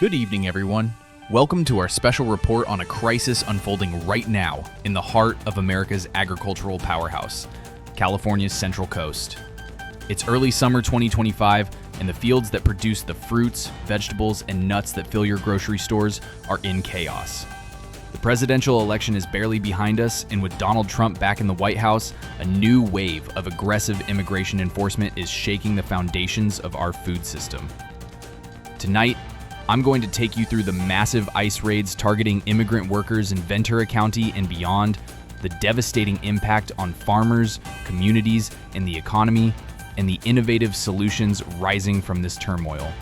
Good evening, everyone. Welcome to our special report on a crisis unfolding right now in the heart of America's agricultural powerhouse, California's Central Coast. It's early summer 2025, and the fields that produce the fruits, vegetables, and nuts that fill your grocery stores are in chaos. The presidential election is barely behind us, and with Donald Trump back in the White House, a new wave of aggressive immigration enforcement is shaking the foundations of our food system. Tonight, I'm going to take you through the massive ICE raids targeting immigrant workers in Ventura County and beyond, the devastating impact on farmers, communities, and the economy, and the innovative solutions rising from this turmoil.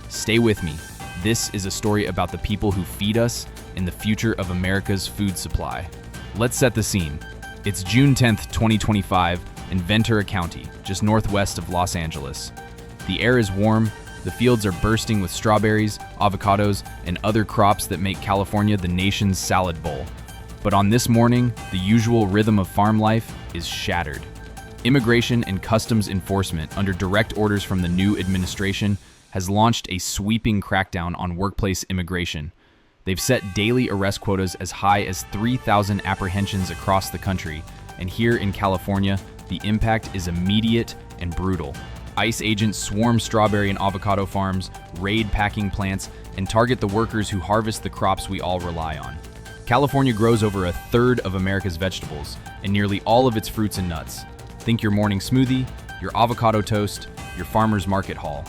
Stay with me. This is a story about the people who feed us and the future of America's food supply. Let's set the scene. It's June 10th, 2025, in Ventura County, just northwest of Los Angeles. The air is warm. The fields are bursting with strawberries, avocados, and other crops that make California the nation's salad bowl. But on this morning, the usual rhythm of farm life is shattered. Immigration and Customs Enforcement, under direct orders from the new administration, has launched a sweeping crackdown on workplace immigration. They've set daily arrest quotas as high as 3,000 apprehensions across the country, and here in California, the impact is immediate and brutal. ICE agents swarm strawberry and avocado farms, raid packing plants, and target the workers who harvest the crops we all rely on. California grows over a third of America's vegetables and nearly all of its fruits and nuts. Think your morning smoothie, your avocado toast, your farmer's market haul.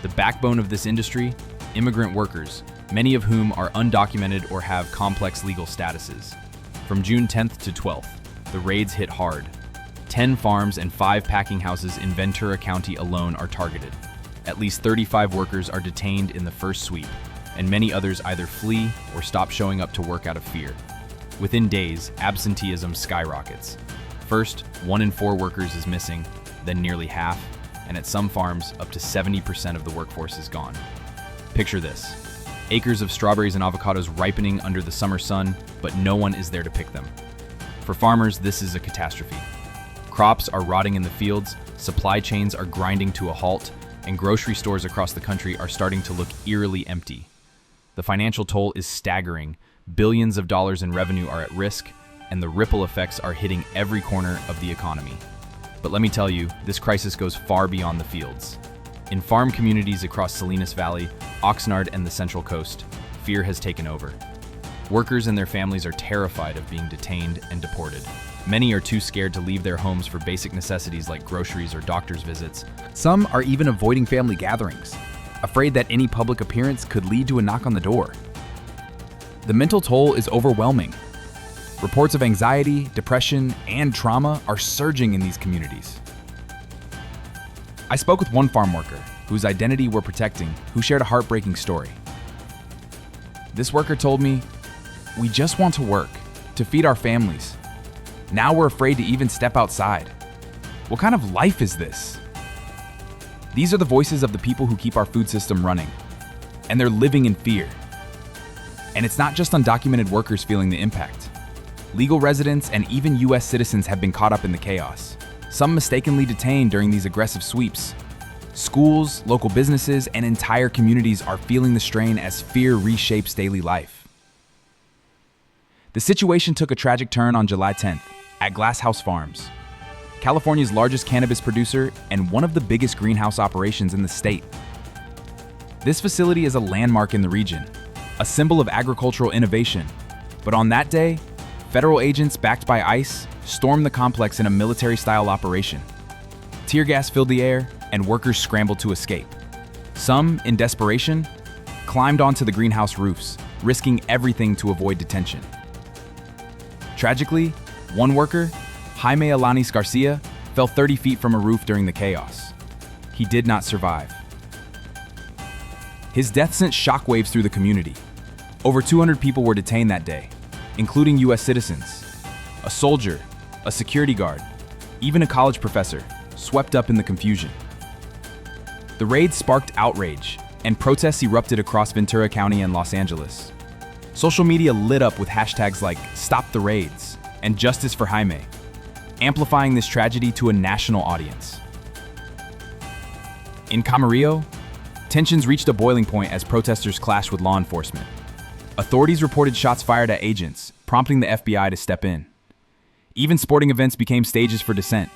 The backbone of this industry, immigrant workers, many of whom are undocumented or have complex legal statuses. From June 10th to 12th, the raids hit hard. 10 farms and 5 packing houses in Ventura County alone are targeted. At least 35 workers are detained in the first sweep, and many others either flee or stop showing up to work out of fear. Within days, absenteeism skyrockets. First, 1 in 4 workers is missing, then nearly half, and at some farms, up to 70% of the workforce is gone. Picture this: acres of strawberries and avocados ripening under the summer sun, but no one is there to pick them. For farmers, this is a catastrophe. Crops are rotting in the fields, supply chains are grinding to a halt, and grocery stores across the country are starting to look eerily empty. The financial toll is staggering. Billions of dollars in revenue are at risk, and the ripple effects are hitting every corner of the economy. But let me tell you, this crisis goes far beyond the fields. In farm communities across Salinas Valley, Oxnard, and the Central Coast, fear has taken over. Workers and their families are terrified of being detained and deported. Many are too scared to leave their homes for basic necessities like groceries or doctor's visits. Some are even avoiding family gatherings, afraid that any public appearance could lead to a knock on the door. The mental toll is overwhelming. Reports of anxiety, depression, and trauma are surging in these communities. I spoke with one farm worker, whose identity we're protecting, who shared a heartbreaking story. This worker told me, "We just want to work, to feed our families. Now we're afraid to even step outside. What kind of life is this?" These are the voices of the people who keep our food system running, and they're living in fear. And it's not just undocumented workers feeling the impact. Legal residents and even US citizens have been caught up in the chaos, some mistakenly detained during these aggressive sweeps. Schools, local businesses, and entire communities are feeling the strain as fear reshapes daily life. The situation took a tragic turn on July 10th at Glass House Farms, California's largest cannabis producer and one of the biggest greenhouse operations in the state. This facility is a landmark in the region, a symbol of agricultural innovation. But on that day, federal agents backed by ICE stormed the complex in a military-style operation. Tear gas filled the air, and workers scrambled to escape. Some, in desperation, climbed onto the greenhouse roofs, risking everything to avoid detention. Tragically, one worker, Jaime Alanis Garcia, fell 30 feet from a roof during the chaos. He did not survive. His death sent shockwaves through the community. Over 200 people were detained that day, including US citizens, a soldier, a security guard, even a college professor, swept up in the confusion. The raid sparked outrage, and protests erupted across Ventura County and Los Angeles. Social media lit up with hashtags like "Stop the Raids" and "Justice for Jaime," amplifying this tragedy to a national audience. In Camarillo, Tensions reached a boiling point as protesters clashed with law enforcement. Authorities reported shots fired at agents, prompting the FBI to step in. Even sporting events became stages for dissent,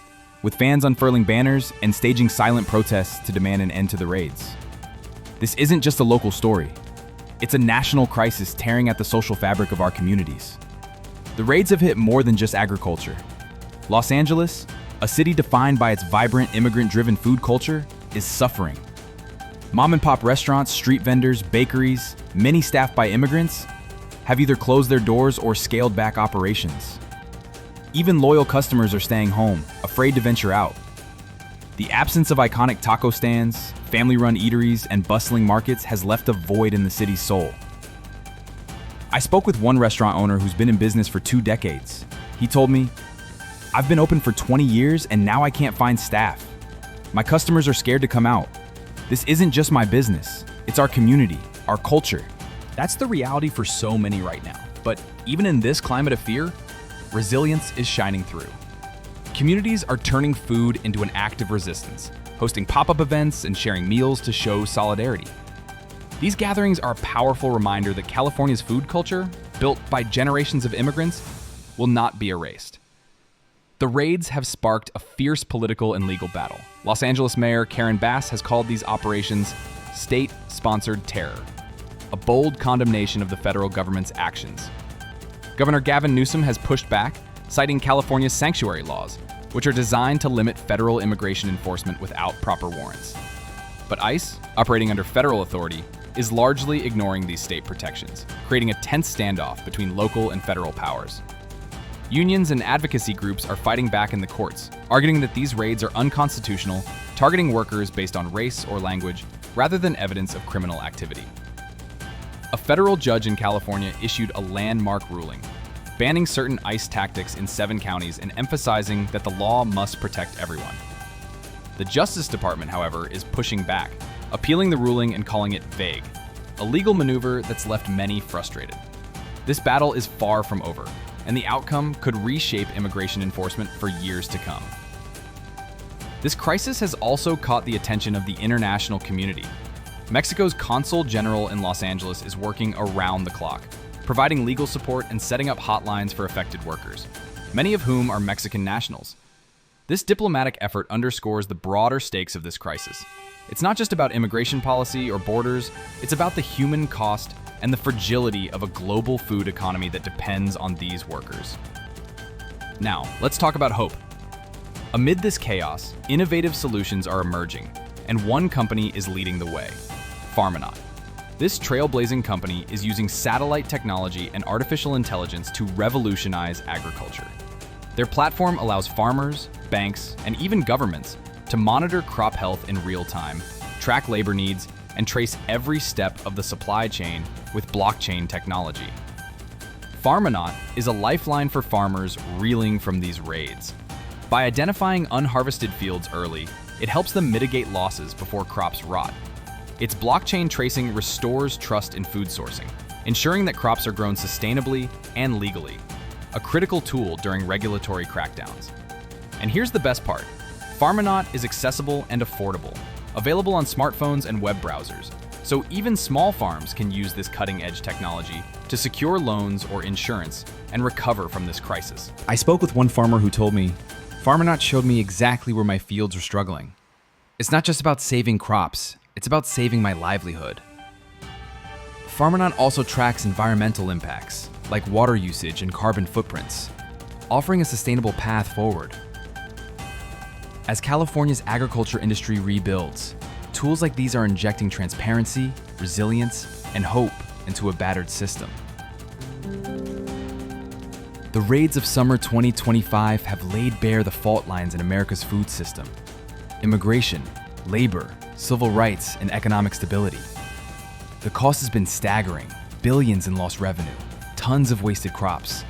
with fans unfurling banners and staging silent protests to demand an end to the raids. This isn't just a local story. It's a national crisis tearing at the social fabric of our communities. The raids have hit more than just agriculture. Los Angeles, a city defined by its vibrant immigrant-driven food culture, is suffering. Mom-and-pop restaurants, street vendors, bakeries, many staffed by immigrants, have either closed their doors or scaled back operations. Even loyal customers are staying home, afraid to venture out. The absence of iconic taco stands, family-run eateries, and bustling markets has left a void in the city's soul. I spoke with one restaurant owner who's been in business for 2 decades. He told me, "I've been open for 20 years and now I can't find staff. My customers are scared to come out. This isn't just my business, it's our community, our culture." That's the reality for so many right now. But even in this climate of fear, resilience is shining through. Communities are turning food into an act of resistance, hosting pop-up events and sharing meals to show solidarity. These gatherings are a powerful reminder that California's food culture, built by generations of immigrants, will not be erased. The raids have sparked a fierce political and legal battle. Los Angeles Mayor Karen Bass has called these operations state-sponsored terror, a bold condemnation of the federal government's actions. Governor Gavin Newsom has pushed back, citing California's sanctuary laws, which are designed to limit federal immigration enforcement without proper warrants. But ICE, operating under federal authority, is largely ignoring these state protections, creating a tense standoff between local and federal powers. Unions and advocacy groups are fighting back in the courts, arguing that these raids are unconstitutional, targeting workers based on race or language, rather than evidence of criminal activity. A federal judge in California issued a landmark ruling, banning certain ICE tactics in 7 counties and emphasizing that the law must protect everyone. The Justice Department, however, is pushing back, appealing the ruling and calling it vague, a legal maneuver that's left many frustrated. This battle is far from over, and the outcome could reshape immigration enforcement for years to come. This crisis has also caught the attention of the international community. Mexico's Consul General in Los Angeles is working around the clock, providing legal support and setting up hotlines for affected workers, many of whom are Mexican nationals. This diplomatic effort underscores the broader stakes of this crisis. It's not just about immigration policy or borders, it's about the human cost and the fragility of a global food economy that depends on these workers. Now, let's talk about hope. Amid this chaos, innovative solutions are emerging, and one company is leading the way: Farmonaut. This trailblazing company is using satellite technology and artificial intelligence to revolutionize agriculture. Their platform allows farmers, banks, and even governments to monitor crop health in real time, track labor needs, and trace every step of the supply chain with blockchain technology. Farmonaut is a lifeline for farmers reeling from these raids. By identifying unharvested fields early, it helps them mitigate losses before crops rot. Its blockchain tracing restores trust in food sourcing, ensuring that crops are grown sustainably and legally, a critical tool during regulatory crackdowns. And here's the best part: Farmonaut is accessible and affordable, available on smartphones and web browsers, so even small farms can use this cutting-edge technology to secure loans or insurance and recover from this crisis. I spoke with one farmer who told me, "Farmonaut showed me exactly where my fields were struggling. It's not just about saving crops, it's about saving my livelihood." Farmonaut also tracks environmental impacts, like water usage and carbon footprints, offering a sustainable path forward. As California's agriculture industry rebuilds, tools like these are injecting transparency, resilience, and hope into a battered system. The raids of summer 2025 have laid bare the fault lines in America's food system: immigration, labor, civil rights, and economic stability. The cost has been staggering: billions in lost revenue, tons of wasted crops,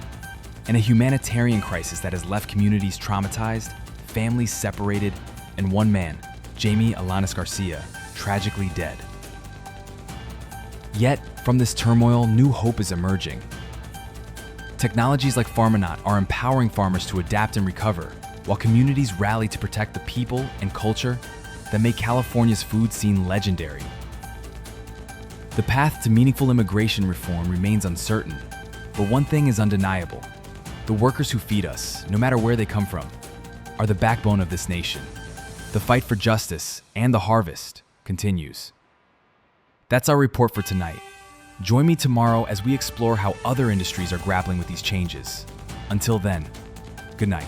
and a humanitarian crisis that has left communities traumatized, families separated, and one man, Jamie Alanis Garcia, tragically dead. Yet, from this turmoil, new hope is emerging. Technologies like Farmonaut are empowering farmers to adapt and recover, while communities rally to protect the people and culture that make California's food scene legendary. The path to meaningful immigration reform remains uncertain, but one thing is undeniable. The workers who feed us, no matter where they come from, are the backbone of this nation. The fight for justice and the harvest continues. That's our report for tonight. Join me tomorrow as we explore how other industries are grappling with these changes. Until then, good night.